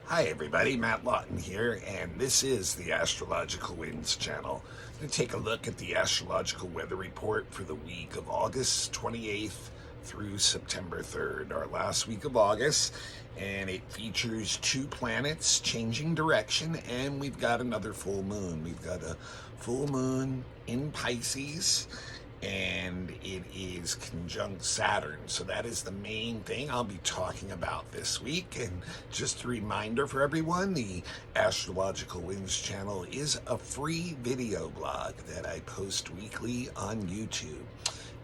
Hi everybody, Matt Lawton here, and this is the Astrological Winds channel. I'm going to take a look at the astrological weather report for the week of August 28th through September 3rd, our last week of August, and it features two planets changing direction, and we've got another full moon. We've got a full moon in Pisces, and it is conjunct Saturn. So that is the main thing I'll be talking about this week. And just a reminder for everyone, the Astrological Winds channel is a free video blog that I post weekly on YouTube.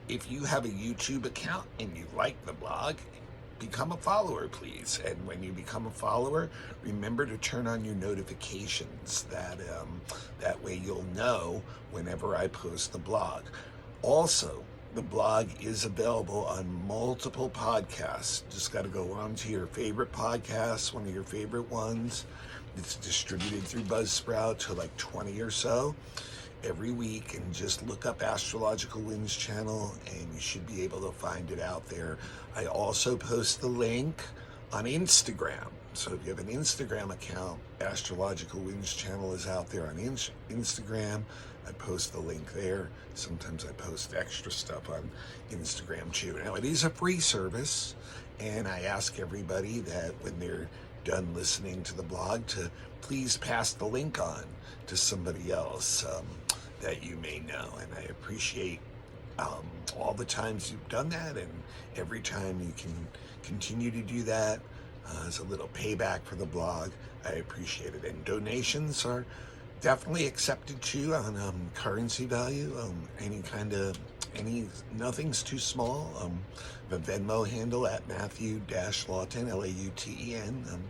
If you have a YouTube account and you like the blog, become a follower, please. And when you become a follower, remember to turn on your notifications. That way you'll know whenever I post the blog. Also, the blog is available on multiple podcasts. Just got to go on to your favorite podcast, one of your favorite ones. It's distributed through Buzzsprout to like 20 or so every week, and just look up Astrological Winds channel and you should be able to find it out there. I also post the link on Instagram. So if you have an Instagram account, Astrological Winds channel is out there on Instagram. I post the link there. Sometimes I post extra stuff on Instagram too. Now, it is a free service, and I ask everybody that when they're done listening to the blog to please pass the link on to somebody else that you may know. And I appreciate all the times you've done that, and every time you can continue to do that as a little payback for the blog. I appreciate it. And donations are definitely accepted too on currency value. Nothing's too small. The Venmo handle at Matthew-Lawton, Lauten.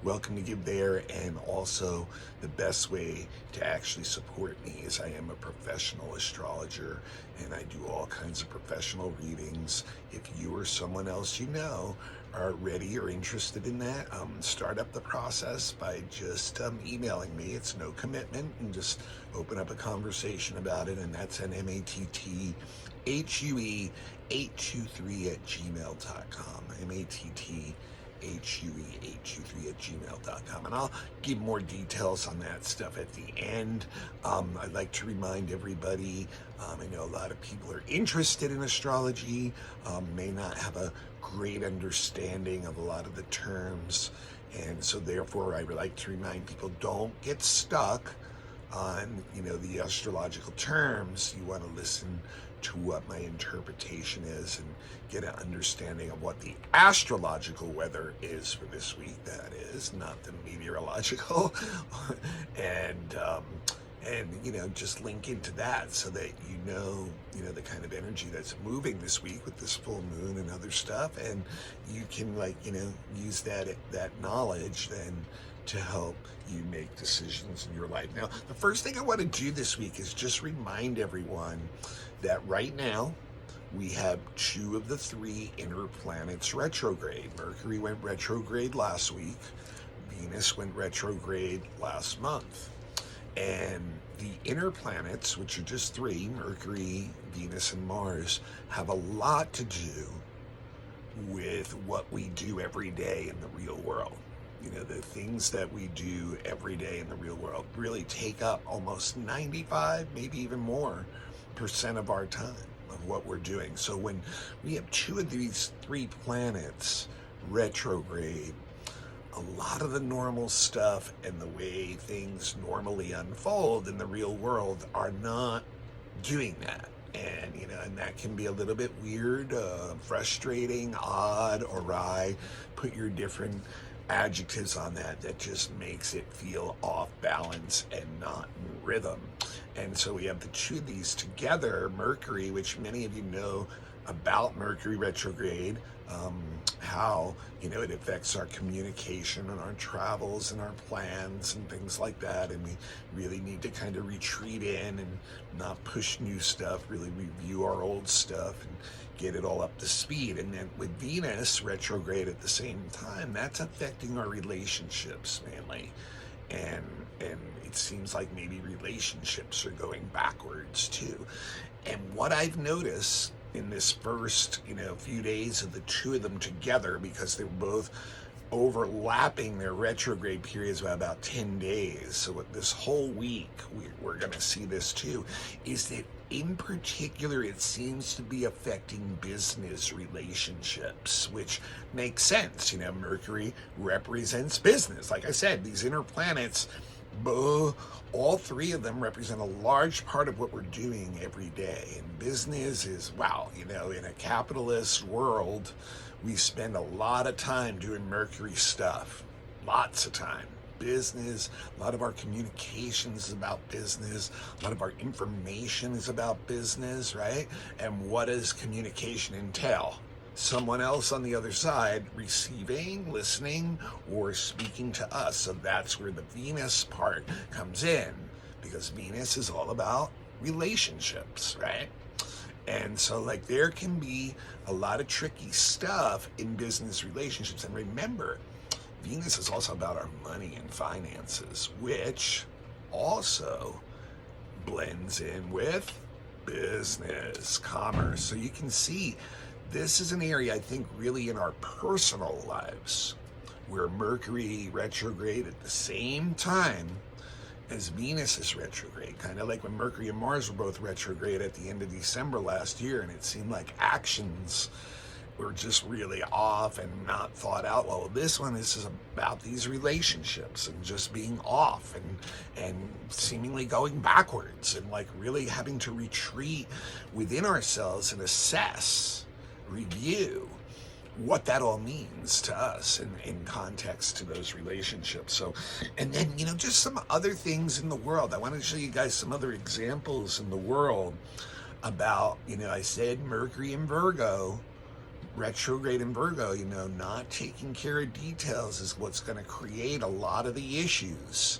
Welcome to give there. And also, the best way to actually support me is I am a professional astrologer, and I do all kinds of professional readings. If you or someone else you know are ready or interested in that, start up the process by just emailing me. It's no commitment, and just open up a conversation about it, and that's at matthue823@gmail.com. matthue823@gmail.com. And I'll give more details on that stuff at the end. I'd like to remind everybody, I know a lot of people are interested in astrology, may not have a great understanding of a lot of the terms, and so therefore I would like to remind people, don't get stuck on the astrological terms. You want to listen to what my interpretation is and get an understanding of what the astrological weather is for this week. That is not the meteorological. and just link into that so that you know the kind of energy that's moving this week with this full moon and other stuff, and you can use that knowledge then to help you make decisions in your life. Now, the first thing I want to do this week is just remind everyone that right now we have two of the three inner planets retrograde. Mercury went retrograde last week. Venus went retrograde last month. And the inner planets, which are just three, Mercury, Venus, and Mars, have a lot to do with what we do every day in the real world. The things that we do every day in the real world really take up almost 95, maybe even more % of our time of what we're doing. So when we have two of these three planets retrograde, a lot of the normal stuff and the way things normally unfold in the real world are not doing that. And, and that can be a little bit weird, frustrating, odd, awry. Put your different adjectives on that just makes it feel off balance and not in rhythm. And so we have the two of these together. Mercury, which many of you know about Mercury retrograde, how it affects our communication and our travels and our plans and things like that, and we really need to kind of retreat in and not push new stuff, really review our old stuff and get it all up to speed. And then with Venus retrograde at the same time, that's affecting our relationships mainly, and it seems like maybe relationships are going backwards too. And what I've noticed in this first few days of the two of them together, because they're both overlapping their retrograde periods by about 10 days. So what this whole week, we're going to see this too, is that in particular, it seems to be affecting business relationships, which makes sense. You know, Mercury represents business. Like I said, these inner planets, all three of them represent a large part of what we're doing every day. And business is, wow, you know, in a capitalist world, we spend a lot of time doing Mercury stuff. Lots of time. Business, a lot of our communications is about business, a lot of our information is about business, right? And what does communication entail? Someone else on the other side receiving, listening, or speaking to us. So that's where the Venus part comes in, because Venus is all about relationships, right? And so like there can be a lot of tricky stuff in business relationships. And remember, Venus is also about our money and finances, which also blends in with business, commerce. So you can see this is an area, I think, really in our personal lives where Mercury retrograde at the same time as Venus is retrograde, kind of like when Mercury and Mars were both retrograde at the end of December last year, and it seemed like actions were just really off and not thought out. Well, this is about these relationships and just being off and seemingly going backwards and like really having to retreat within ourselves and assess, review what that all means to us in context to those relationships. So, and then, you know, just some other things in the world. I want to show you guys some other examples in the world about, you know, I said Mercury in Virgo, retrograde in Virgo, you know, not taking care of details is what's going to create a lot of the issues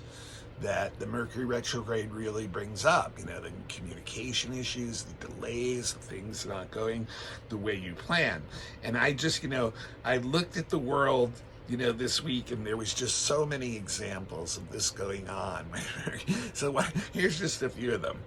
that the Mercury retrograde really brings up. You know, the communication issues, the delays, the things not going the way you plan. And I just, you know, I looked at the world, you know, this week, and there was just so many examples of this going on. So here's just a few of them.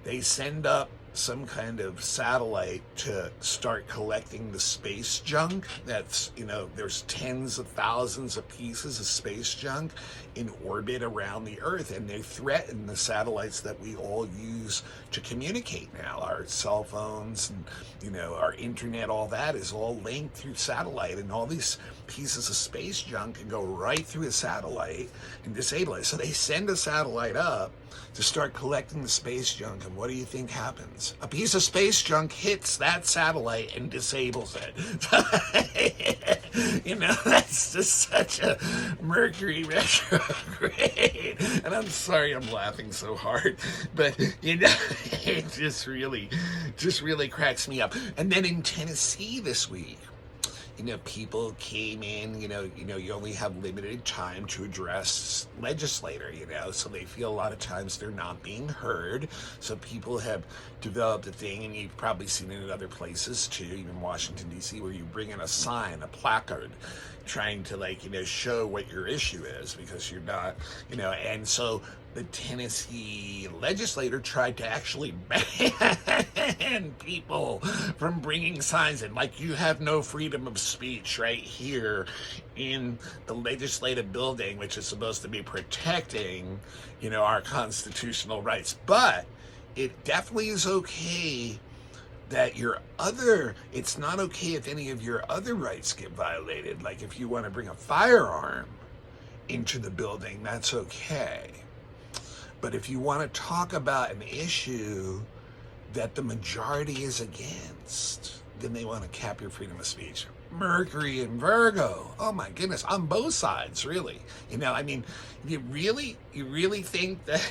They send up some kind of satellite to start collecting the space junk. That's, you know, there's tens of thousands of pieces of space junk in orbit around the Earth, and they threaten the satellites that we all use to communicate now. Our cell phones and, you know, our internet, all that is all linked through satellite, and all these pieces of space junk can go right through a satellite and disable it. So they send a satellite up to start collecting the space junk, and what do you think happens? A piece of space junk hits that satellite and disables it. You know, that's just such a Mercury retrograde. And I'm sorry I'm laughing so hard, but you know, it just really cracks me up. And then in Tennessee this week, you know, people came in, you know, you only have limited time to address legislator, you know, so they feel a lot of times they're not being heard. So people have developed a thing, and you've probably seen it in other places too, even Washington, D.C., where you bring in a sign, a placard, trying to, like, you know, show what your issue is, because you're not, you know. And so the Tennessee legislator tried to actually ban people from bringing signs in, like, you have no freedom of speech right here in the legislative building, which is supposed to be protecting, you know, our constitutional rights. But it definitely is okay that it's not okay if any of your other rights get violated. Like if you want to bring a firearm into the building, that's okay. But if you want to talk about an issue that the majority is against, then they want to cap your freedom of speech. Mercury and Virgo, oh my goodness, on both sides, really. You know, I mean, you really think that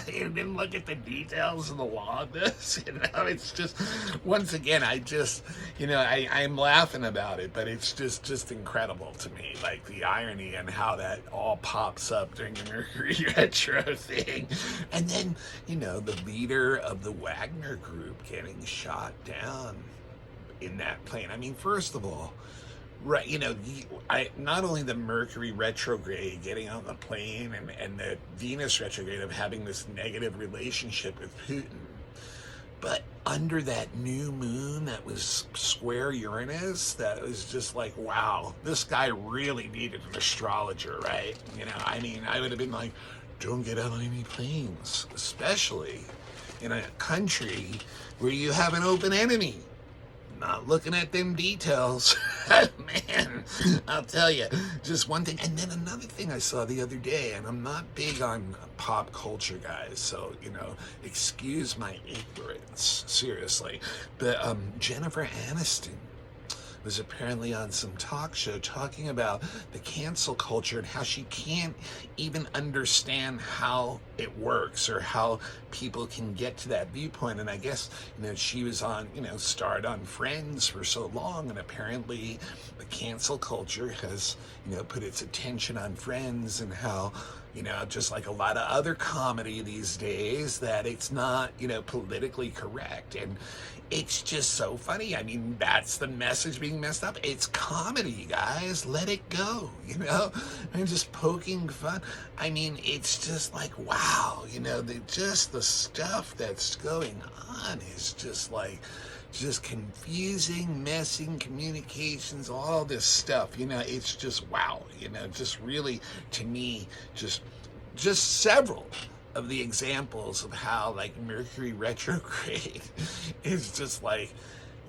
you didn't look at the details of the law of this? You know, it's just, once again, I'm laughing about it, but it's just incredible to me, like the irony and how that all pops up during the Mercury retro thing. And then, you know, the leader of the Wagner group getting shot down in that plane. I mean, first of all, right, you know, not only the Mercury retrograde getting on the plane and the Venus retrograde of having this negative relationship with Putin, But under that new moon that was square Uranus, that was just like, wow, this guy really needed an astrologer, right? I mean, I would have been like, don't get on any planes, especially in a country where you have an open enemy. Not looking at them details. Man, I'll tell you, just one thing. And then another thing I saw the other day, and I'm not big on pop culture, guys, so, excuse my ignorance, seriously. But Jennifer Aniston was apparently on some talk show talking about the cancel culture and how she can't even understand how it works or how people can get to that viewpoint. And I guess, she was on, starred on Friends for so long, and apparently the cancel culture has, put its attention on Friends and how, just like a lot of other comedy these days, that it's not, politically correct. And it's just so funny. I mean, that's the message being messed up. It's comedy, guys. Let it go, I'm just poking fun. I mean, it's just like, wow, the stuff that's going on is just like, just confusing, messing communications, all this stuff, it's just wow, just really, to me, just several of the examples of how like Mercury retrograde is just like,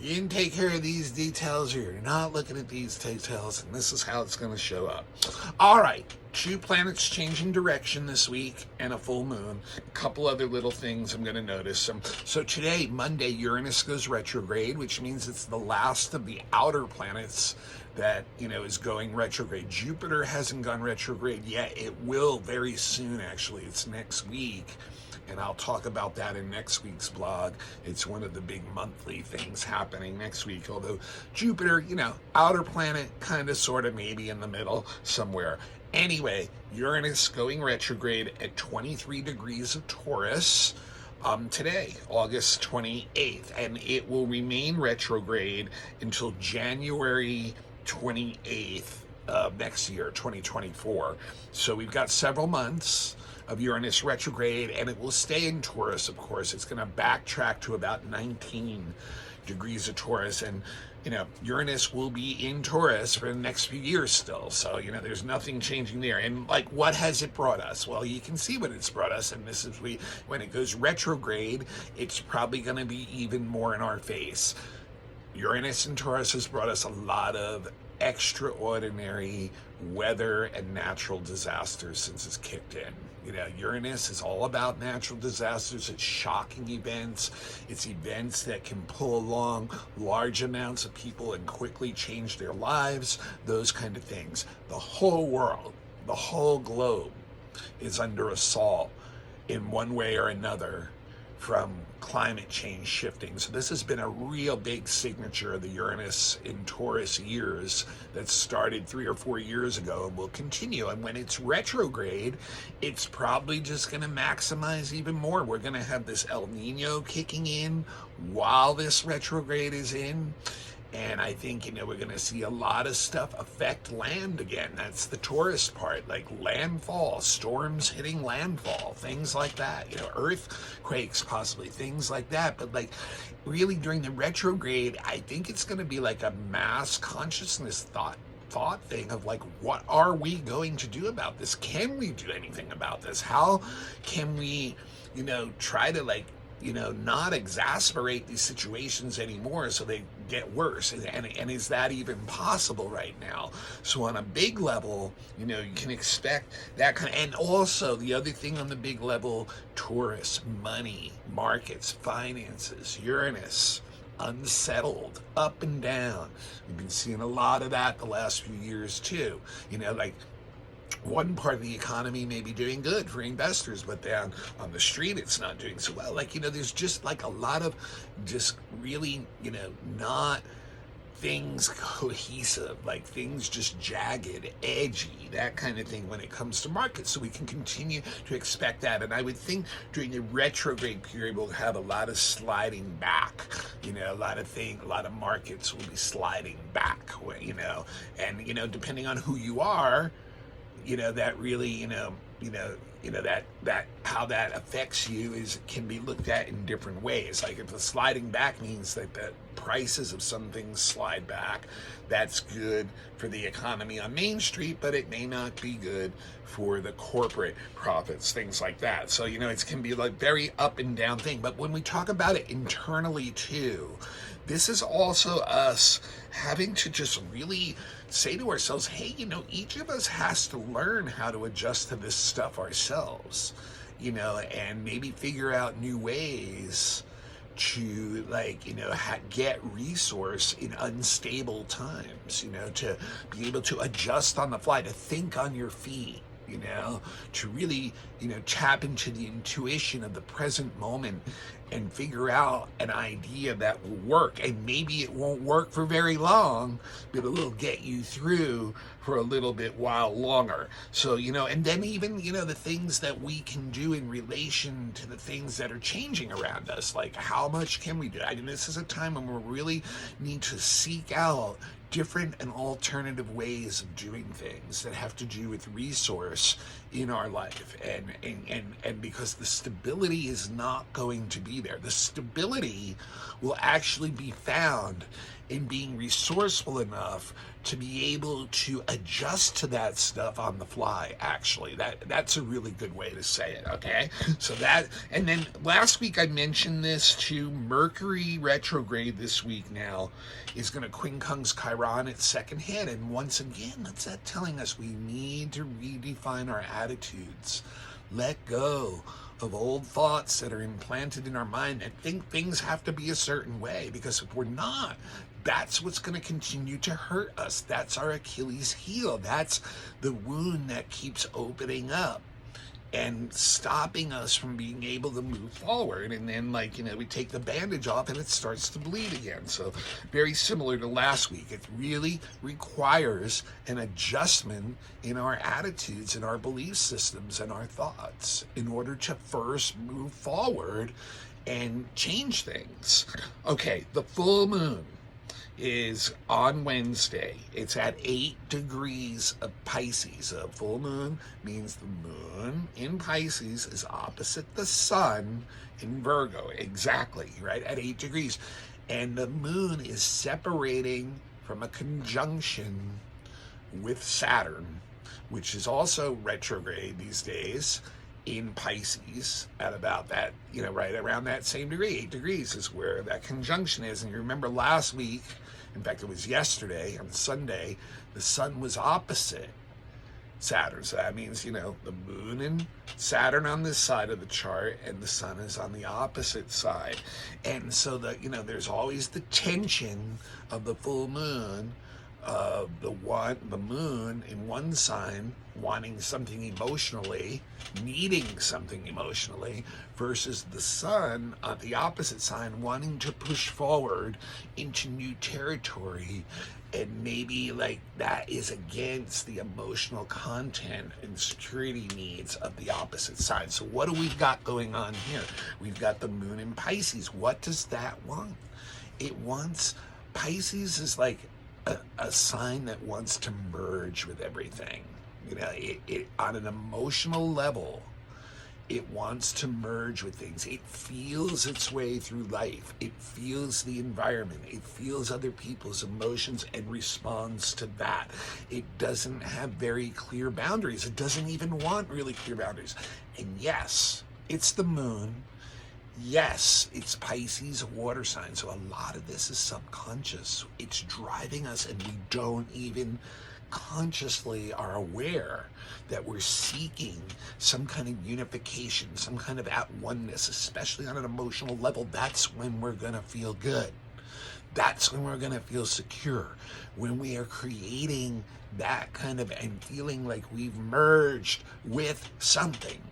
you didn't take care of these details, or you're not looking at these details, and this is how it's going to show up. All right, 2 planets changing direction this week and a full moon. A couple other little things I'm going to notice. So today, Monday, Uranus goes retrograde, which means it's the last of the outer planets that, is going retrograde. Jupiter hasn't gone retrograde yet. It will very soon, actually. It's next week. And I'll talk about that in next week's blog. It's one of the big monthly things happening next week. Although Jupiter, outer planet, kind of, sort of, maybe in the middle somewhere. Anyway, Uranus going retrograde at 23 degrees of Taurus today, August 28th. And it will remain retrograde until January 28th of next year, 2024. So we've got several months of Uranus retrograde, and it will stay in Taurus, of course. It's going to backtrack to about 19 degrees of Taurus, and Uranus will be in Taurus for the next few years still. So there's nothing changing there. And like, what has it brought us? Well, you can see what it's brought us, and this is when it goes retrograde, it's probably going to be even more in our face. Uranus in Taurus has brought us a lot of extraordinary weather and natural disasters since it's kicked in. Uranus is all about natural disasters. It's shocking events. It's events that can pull along large amounts of people and quickly change their lives, those kind of things. The whole world, the whole globe is under assault in one way or another from climate change shifting. So this has been a real big signature of the Uranus in Taurus years that started 3 or 4 years ago and will continue. And when it's retrograde, it's probably just going to maximize even more. We're going to have this El Nino kicking in while this retrograde is in. And I think, we're going to see a lot of stuff affect land again. That's the Taurus part, like landfall, storms hitting landfall, things like that, earthquakes possibly, things like that. But like really during the retrograde, I think it's going to be like a mass consciousness thought thing of like, what are we going to do about this? Can we do anything about this? How can we, try to like, not exasperate these situations anymore so they get worse. And is that even possible right now? So on a big level, you can expect that kind of, and also the other thing on the big level, Taurus, money, markets, finances, Uranus, unsettled, up and down. We've been seeing a lot of that the last few years too. Like, one part of the economy may be doing good for investors, but down on the street, it's not doing so well. Like, there's just like a lot of just really, not things cohesive, like things just jagged, edgy, that kind of thing when it comes to markets. So we can continue to expect that. And I would think during the retrograde period, we'll have a lot of sliding back, a lot of markets will be sliding back, and, depending on who you are, that really, that how that affects you is can be looked at in different ways. Like if the sliding back means that the prices of some things slide back, that's good for the economy on Main Street, but it may not be good for the corporate profits, things like that. So it can be like very up and down thing. But when we talk about it internally too, this is also us having to just really say to ourselves, hey, each of us has to learn how to adjust to this stuff ourselves, and maybe figure out new ways to get resource in unstable times, to be able to adjust on the fly, to think on your feet, to really, tap into the intuition of the present moment and figure out an idea that will work. And maybe it won't work for very long, but it will get you through for a little bit while longer. So, and then even, the things that we can do in relation to the things that are changing around us, like how much can we do? I mean, this is a time when we really need to seek out different and alternative ways of doing things that have to do with resource in our life, and because the stability is not going to be there. The stability will actually be found in being resourceful enough to be able to adjust to that stuff on the fly. Actually, that's a really good way to say it. Okay, so that, and then last week I mentioned this too. Mercury retrograde this week now is going to quincunx Chiron its second hand, and once again, that's that telling us we need to redefine our attitudes, let go of old thoughts that are implanted in our mind that think things have to be a certain way, because if we're not, that's what's going to continue to hurt us. That's our Achilles heel. That's the wound that keeps opening up and stopping us from being able to move forward. And then we take the bandage off and it starts to bleed again. So very similar to last week. It really requires an adjustment in our attitudes and our belief systems and our thoughts in order to first move forward and change things. Okay, the full moon is on Wednesday. It's at 8 degrees of Pisces. A full moon means the moon in Pisces is opposite the sun in Virgo. Exactly, right? At 8 degrees. And the moon is separating from a conjunction with Saturn, which is also retrograde these days in Pisces at about that, right around that same degree. 8 degrees is where that conjunction is. And you remember last week, in fact, it was yesterday on Sunday, the sun was opposite Saturn. So that means, the moon and Saturn on this side of the chart and the sun is on the opposite side. And so there's always the tension of the full moon, the moon in one sign wanting something emotionally, needing something emotionally, versus the sun on the opposite sign wanting to push forward into new territory, and maybe that is against the emotional content and security needs of the opposite side. So what do we got going on here? We've got the moon in Pisces. What does that want? It wants, Pisces is like a sign that wants to merge with everything. It on an emotional level, it wants to merge with things. It feels its way through life. It feels the environment. It feels other people's emotions and responds to that. It doesn't have very clear boundaries. It doesn't even want really clear boundaries. And yes, it's the moon. Yes, it's Pisces, a water sign. So a lot of this is subconscious. It's driving us, and we don't even consciously are aware that we're seeking some kind of unification, some kind of at oneness, especially on an emotional level. That's when we're going to feel good. That's when we're going to feel secure. When we are creating that kind of and feeling like we've merged with something.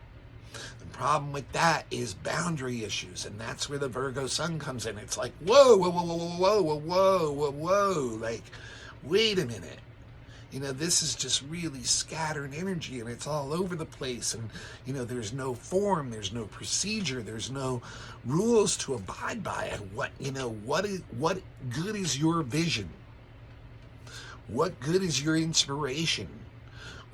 The problem with that is boundary issues, and that's where the Virgo sun comes in. It's like, whoa, whoa, whoa, whoa, whoa, whoa, whoa, whoa, whoa, like, wait a minute. This is just really scattered energy, and it's all over the place, and, there's no form, there's no procedure, there's no rules to abide by. And what good is your vision? What good is your inspiration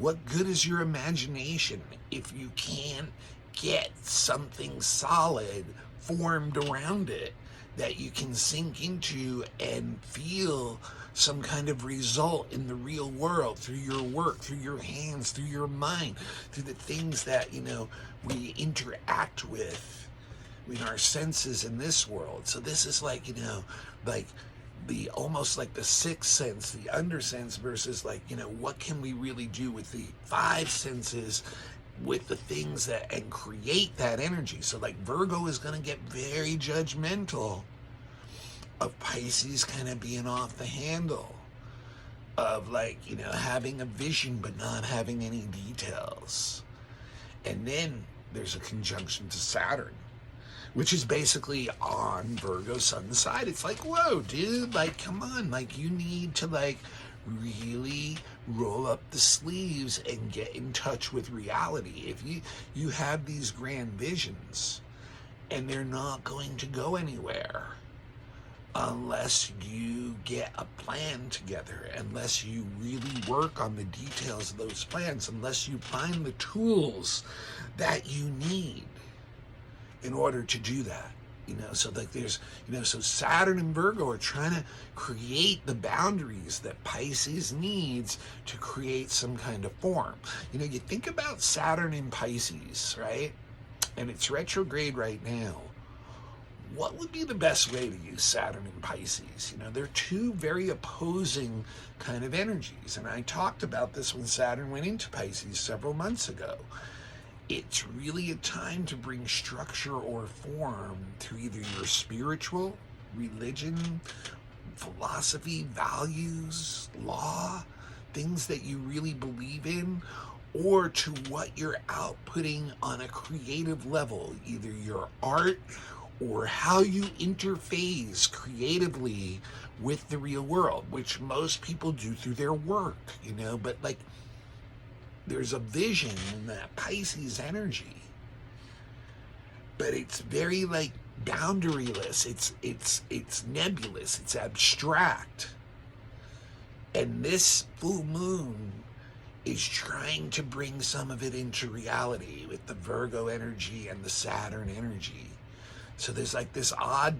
What good is your imagination if you can't get something solid formed around it that you can sink into and feel some kind of result in the real world through your work, through your hands, through your mind, through the things that, we interact with in our senses in this world. So this is like, like the almost like the sixth sense, the undersense versus like, what can we really do with the five senses, with the things that and create that energy. So like Virgo is going to get very judgmental of Pisces kind of being off the handle, of like, having a vision but not having any details. And then there's a conjunction to Saturn, which is basically on Virgo sun's side. It's like, whoa, dude, like, come on, like, you need to like really roll up the sleeves and get in touch with reality. If you have these grand visions and they're not going to go anywhere unless you get a plan together, unless you really work on the details of those plans, unless you find the tools that you need in order to do that. So like there's, so Saturn and Virgo are trying to create the boundaries that Pisces needs to create some kind of form. You think about Saturn in Pisces, right? And it's retrograde right now. What would be the best way to use Saturn in Pisces? They're two very opposing kind of energies. And I talked about this when Saturn went into Pisces several months ago. It's really a time to bring structure or form to either your spiritual, religion, philosophy, values, law, things that you really believe in, or to what you're outputting on a creative level, either your art or how you interface creatively with the real world, which most people do through their work, but like there's a vision in that Pisces energy, but it's very like boundaryless. It's nebulous. It's abstract. And this full moon is trying to bring some of it into reality with the Virgo energy and the Saturn energy. So there's like this odd,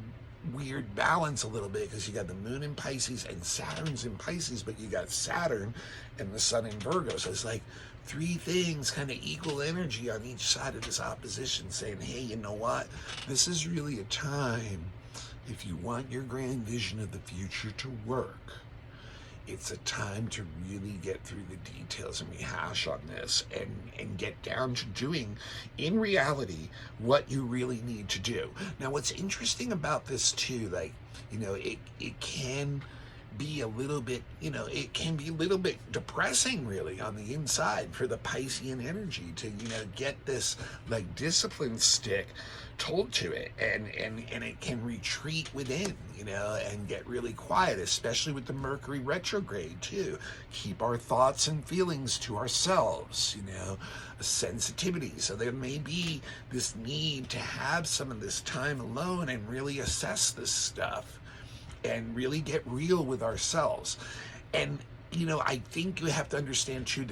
weird balance a little bit, because you got the moon in Pisces and Saturn's in Pisces, but you got Saturn and the sun in Virgo. So it's like three things kind of equal energy on each side of this opposition, saying, hey, you know what? This is really a time, if you want your grand vision of the future to work, it's a time to really get through the details and rehash on this and get down to doing, in reality, what you really need to do. Now, what's interesting about this too, like, it can be a little bit, it can be a little bit depressing really on the inside for the Piscean energy to, get this like discipline stick told to it, and it can retreat within, and get really quiet, especially with the Mercury retrograde too. Keep our thoughts and feelings to ourselves, a sensitivity. So there may be this need to have some of this time alone and really assess this stuff and really get real with ourselves. And I think you have to understand too,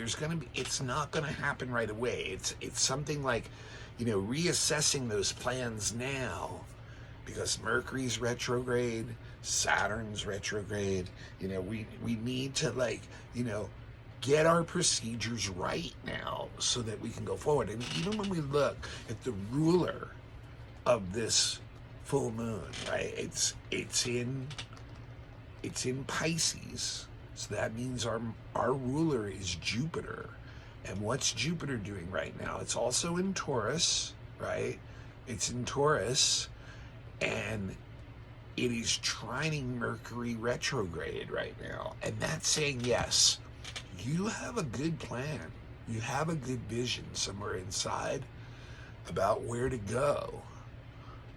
it's not gonna happen right away. It's something like, reassessing those plans now, because Mercury's retrograde, Saturn's retrograde. We need to like, get our procedures right now so that we can go forward. And even when we look at the ruler of this full moon, right? It's in Pisces. So that means our ruler is Jupiter. And what's Jupiter doing right now? It's also in Taurus, right? It's in Taurus, and it is trining Mercury retrograde right now. And that's saying, yes, you have a good plan. You have a good vision somewhere inside about where to go.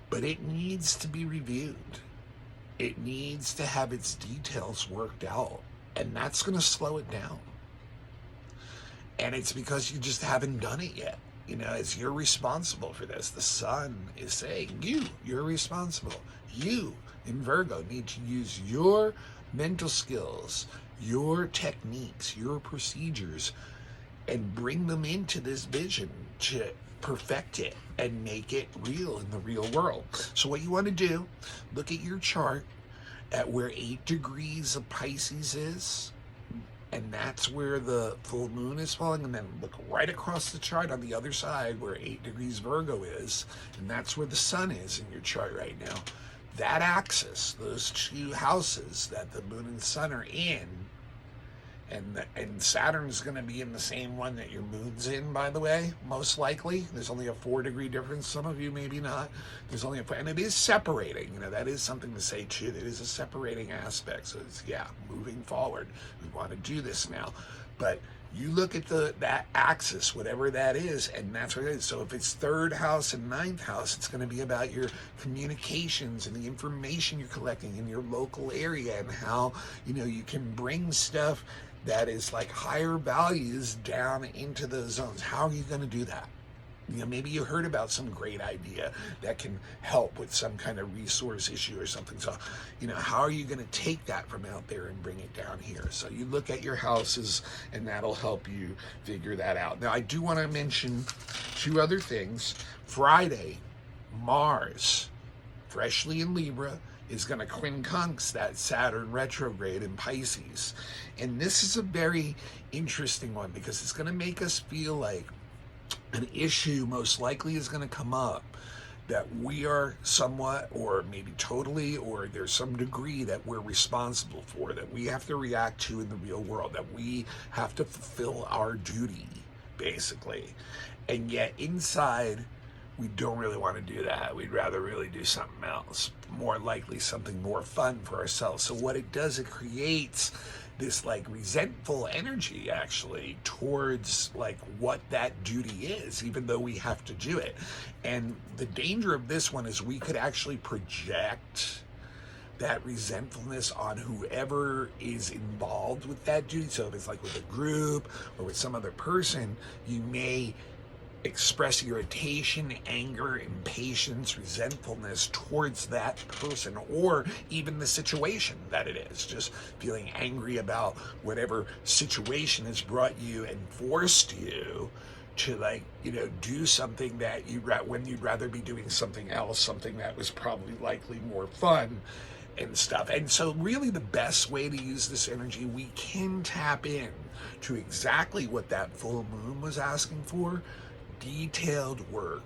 But it needs to be reviewed. It needs to have its details worked out. And that's going to slow it down. And it's because you just haven't done it yet. It's you're responsible for this. The sun is saying, you're responsible. You in Virgo need to use your mental skills, your techniques, your procedures and bring them into this vision to perfect it and make it real in the real world. So what you want to do, look at your chart at where 8 degrees of Pisces is, and that's where the full moon is falling, and then look right across the chart on the other side where 8 degrees Virgo is, and that's where the sun is in your chart right now. That axis, those two houses that the moon and sun are in, and Saturn's going to be in the same one that your moon's in, by the way, most likely. There's only a 4-degree difference. Some of you maybe not. There's only and it is separating. That is something to say too. It is a separating aspect. So it's, moving forward. We want to do this now. But you look at that axis, whatever that is, and that's what it is. So if it's 3rd house and 9th house, it's going to be about your communications and the information you're collecting in your local area, and how you can bring stuff that is like higher values down into those zones. How are you going to do that? Maybe you heard about some great idea that can help with some kind of resource issue or something. So, how are you going to take that from out there and bring it down here? So you look at your houses, and that'll help you figure that out. Now, I do want to mention 2 other things. Friday, Mars, freshly in Libra, is going to quincunx that Saturn retrograde in Pisces. And this is a very interesting one, because it's going to make us feel like an issue most likely is going to come up that we are somewhat, or maybe totally, or there's some degree that we're responsible for, that we have to react to in the real world, that we have to fulfill our duty, basically. And yet inside, we don't really want to do that. We'd rather really do something else, more likely something more fun for ourselves. So what it does, it creates this like resentful energy actually towards like what that duty is, even though we have to do it. And the danger of this one is we could actually project that resentfulness on whoever is involved with that duty. So if it's like with a group or with some other person, you may express irritation, anger, impatience, resentfulness towards that person, or even the situation that it is. Just feeling angry about whatever situation has brought you and forced you to do something that when you'd rather be doing something else, something that was probably likely more fun and stuff. And so really the best way to use this energy, we can tap in to exactly what that full moon was asking for. Detailed work,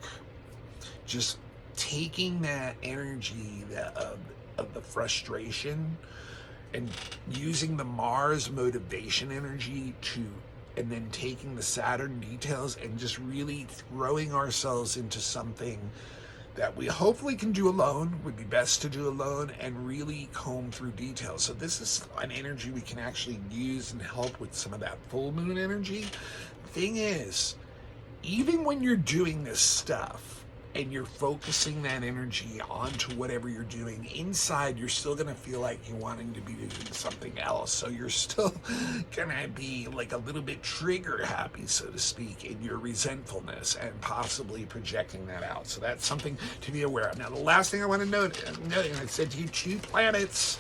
just taking that energy of the frustration and using the Mars motivation energy and then taking the Saturn details and just really throwing ourselves into something that we hopefully can do alone, would be best to do alone, and really comb through details. So this is an energy we can actually use and help with some of that full moon energy. Thing is, even when you're doing this stuff and you're focusing that energy onto whatever you're doing, inside you're still going to feel like you're wanting to be doing something else. So you're still going to be like a little bit trigger happy, so to speak, in your resentfulness and possibly projecting that out. So that's something to be aware of. Now, the last thing I want to note, and I said to you, 2 planets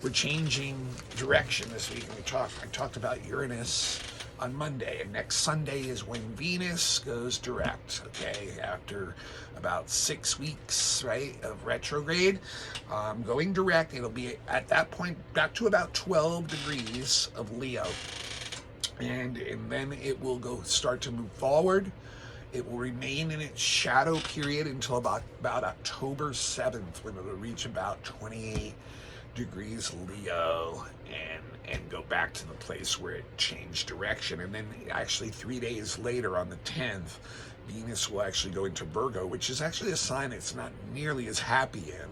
were changing direction this week. And I talked about Uranus on Monday, and next Sunday is when Venus goes direct, okay, after about 6 weeks, right, of retrograde, going direct. It'll be at that point back to about 12 degrees of Leo, and then it will start to move forward. It will remain in its shadow period until about October 7th, when it'll reach about 28 degrees Leo and go back to the place where it changed direction. And then actually 3 days later, on the 10th, Venus will actually go into Virgo, which is actually a sign it's not nearly as happy in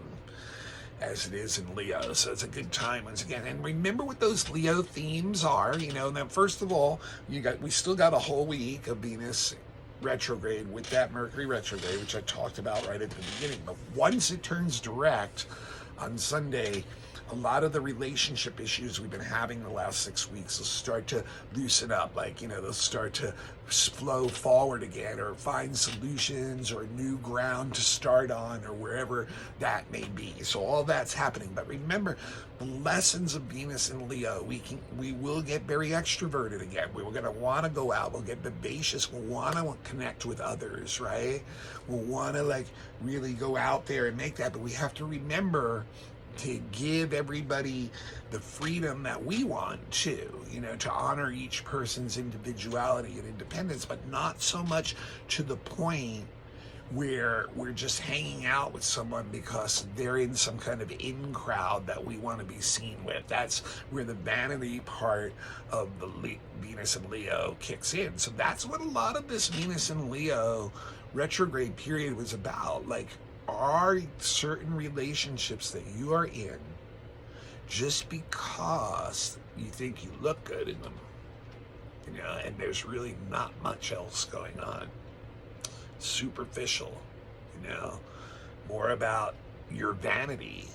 as it is in Leo. So it's a good time once again. And remember what those Leo themes are. Now, first of all, we still got a whole week of Venus retrograde with that Mercury retrograde, which I talked about right at the beginning. But once it turns direct on Sunday, a lot of the relationship issues we've been having the last 6 weeks will start to loosen up. Like, they'll start to flow forward again, or find solutions or new ground to start on, or wherever that may be. So all that's happening. But remember, the lessons of Venus and Leo, we will get very extroverted again. We're going to want to go out. We'll get vivacious. We'll want to connect with others, right? We'll want to really go out there and make that. But we have to remember to give everybody the freedom that we want to honor each person's individuality and independence, but not so much to the point where we're just hanging out with someone because they're in some kind of in crowd that we want to be seen with. That's where the vanity part of the Venus and Leo kicks in. So that's what a lot of this Venus and Leo retrograde period was about. Are certain relationships that you are in just because you think you look good in them, and there's really not much else going on? Superficial, more about your vanity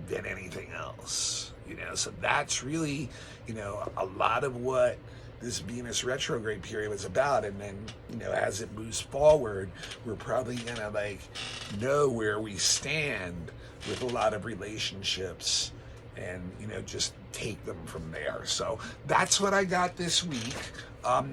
than anything else, so that's really, a lot of what this Venus retrograde period was about. And then, as it moves forward, we're probably gonna know where we stand with a lot of relationships, and just take them from there. So that's what I got this week.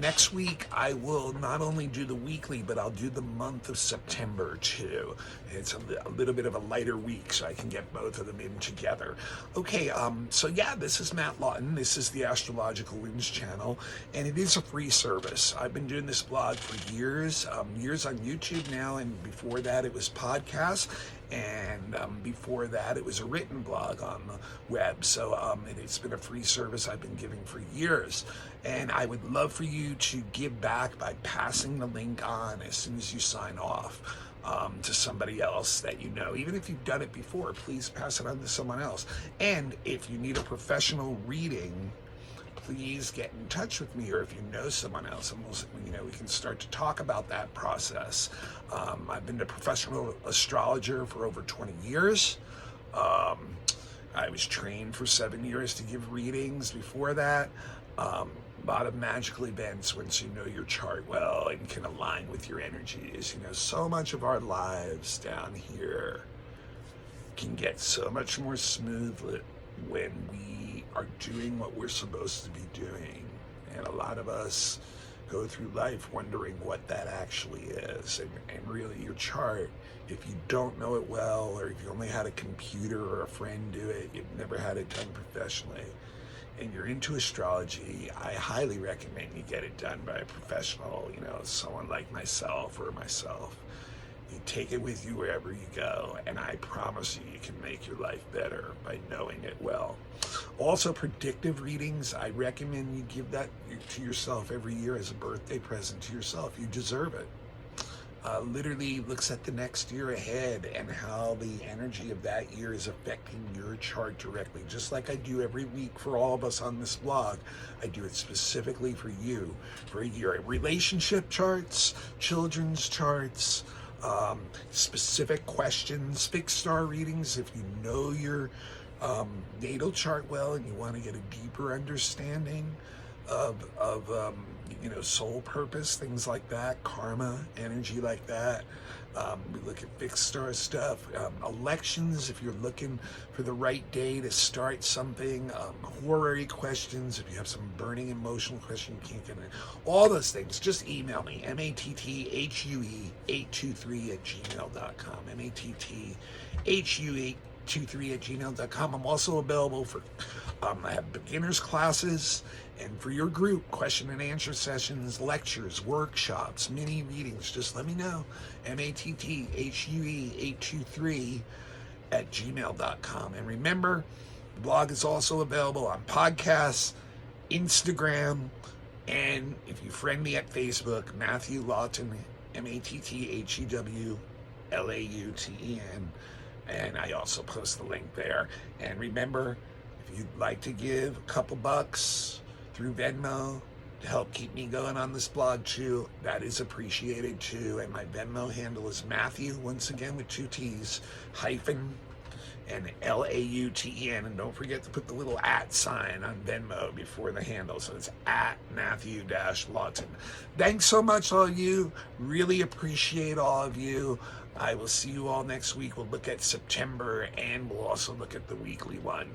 Next week I will not only do the weekly, but I'll do the month of September too. It's a little bit of a lighter week, so I can get both of them in together. Okay, so yeah, this is Matt Lawton. This is the Astrological Winds channel, and it is a free service. I've been doing this blog for years on YouTube now, and before that it was podcasts, and before that it was a written blog on the web. So it's been a free service I've been giving for years, and I would love for you to give back by passing the link on as soon as you sign off to somebody else that you know. Even if you've done it before, please pass it on to someone else. And if you need a professional reading, please get in touch with me, or if you know someone else, and we can start to talk about that process. I've been a professional astrologer for over 20 years. I was trained for 7 years to give readings before that. A lot of magical events once you know your chart well and can align with your energies. So much of our lives down here can get so much more smoothly when we are doing what we're supposed to be doing. And a lot of us go through life wondering what that actually is. And really, your chart, if you don't know it well, or if you only had a computer or a friend do it, you've never had it done professionally, and you're into astrology, I highly recommend you get it done by a professional, someone like myself or myself. You take it with you wherever you go, and I promise you can make your life better by knowing it well. Also, predictive readings, I recommend you give that to yourself every year as a birthday present to yourself. You deserve it. Literally looks at the next year ahead and how the energy of that year is affecting your chart directly. Just like I do every week for all of us on this blog, I do it specifically for you for a year. Relationship charts, children's charts, specific questions, fixed star readings if you know your natal chart well and you want to get a deeper understanding of soul purpose, things like that, karma, energy like that. We look at fixed star stuff, elections if you're looking for the right day to start something, horary questions if you have some burning emotional question you can't get in. All those things, just email me, matthue823@gmail.com, matthue823@gmail.com. I'm also available for, I have beginners classes, and for your group, question and answer sessions, lectures, workshops, mini readings. Just let me know. matthue823@gmail.com. And remember, the blog is also available on podcasts, Instagram, and if you friend me at Facebook, Matthew Lawton, MatthewLauten. And I also post the link there. And remember, if you'd like to give a couple bucks through Venmo to help keep me going on this blog too, that is appreciated too. And my Venmo handle is Matthew, once again with 2 T's, hyphen and Lauten. And don't forget to put the little @ sign on Venmo before the handle. So it's at Matthew-Lawton. Thanks so much, all of you. Really appreciate all of you. I will see you all next week. We'll look at September, and we'll also look at the weekly one.